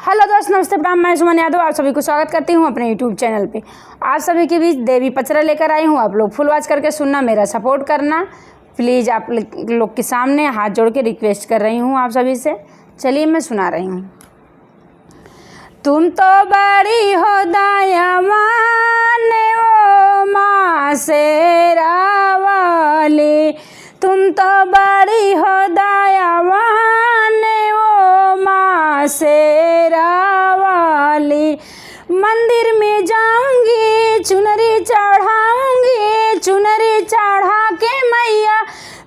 Hello दोस्त, नमस्ते प्रणाम। मैं सुमन यादव आप सभी को स्वागत करती हूं अपने यूट्यूब चैनल पे। आप सभी के बीच देवी पचरा लेकर आई हूं। आप लोग फुल वॉच करके सुनना, मेरा सपोर्ट करना प्लीज़। आप लोग के सामने हाथ जोड़ के रिक्वेस्ट कर रही हूं आप सभी से। चलिए मैं सुना रही हूं। तुम तो बड़ी हो दयावान ओ माँ शेरा वाली, तुम तो बड़ी हो दयावान ओ माँ शेरा वाली। मंदिर में जाऊंगी चुनरी चढ़ाऊंगी, चुनरी चढ़ा के मैया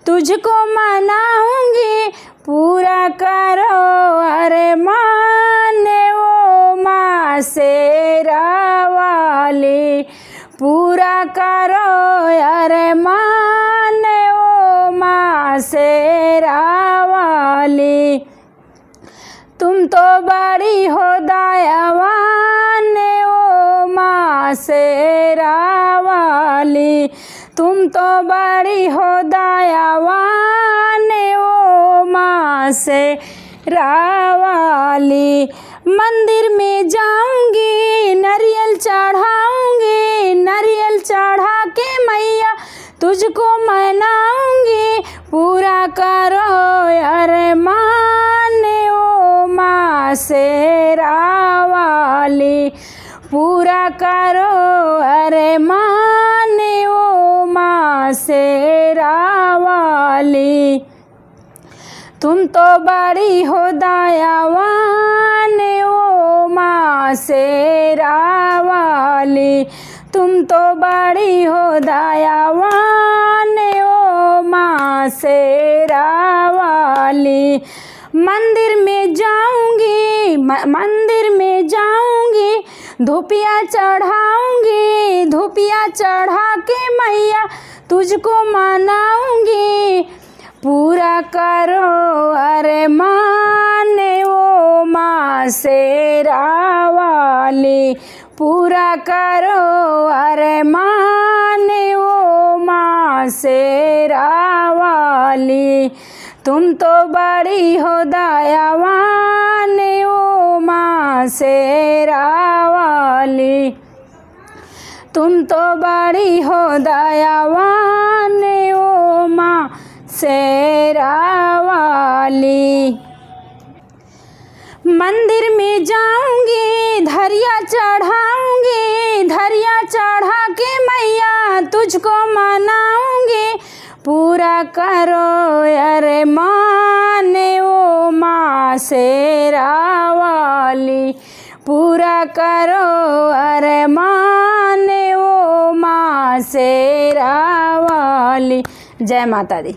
तुझको मनाऊंगी। पूरा करो अरे मान ओ माँ शेरा वाली, पूरा करो अरे मान ओ माँ शेरा वाली। तुम तो बड़ी हो दयावान ओ माँ शेरा वाली, तुम तो बड़ी हो दयावान ओ माँ शेरा वाली। मंदिर में जाऊंगी नारियल चढ़ाऊंगी, नारियल चढ़ा के मैया तुझको मनाऊंगी। पूरा करो अरे मान ओ माँ शेरा वाली, पूरा करो अरे मान ओ माँ शेरा वाली। तुम तो बड़ी हो दयावान ओ माँ शेरा वाली, तुम तो बड़ी हो दयावान ओ माँ शेरा वाली। मंदिर में जाऊंगी मंदिर में जाऊंगी, धूपिया चढ़ाऊंगी, धूपिया चढ़ा के मैया तुझको मनाऊंगी। पूरा करो अरे मान ओ माँ शेरा वाली, पूरा करो अरे मान ओ माँ शेरा वाली। तुम तो बड़ी हो दयावान ओ माँ शेरा वाली, तुम तो बड़ी हो दयावान ओ माँ शेरा वाली। मंदिर में जाऊंगी धरिया चढ़ाऊंगी, धरिया चढ़ा के मैया तुझको मनाऊंगी। पूरा करो अरे मान ओ माँ शेरा वाली, पूरा करो अरे मान ओ माँ शेरा वाली। जय माता दी।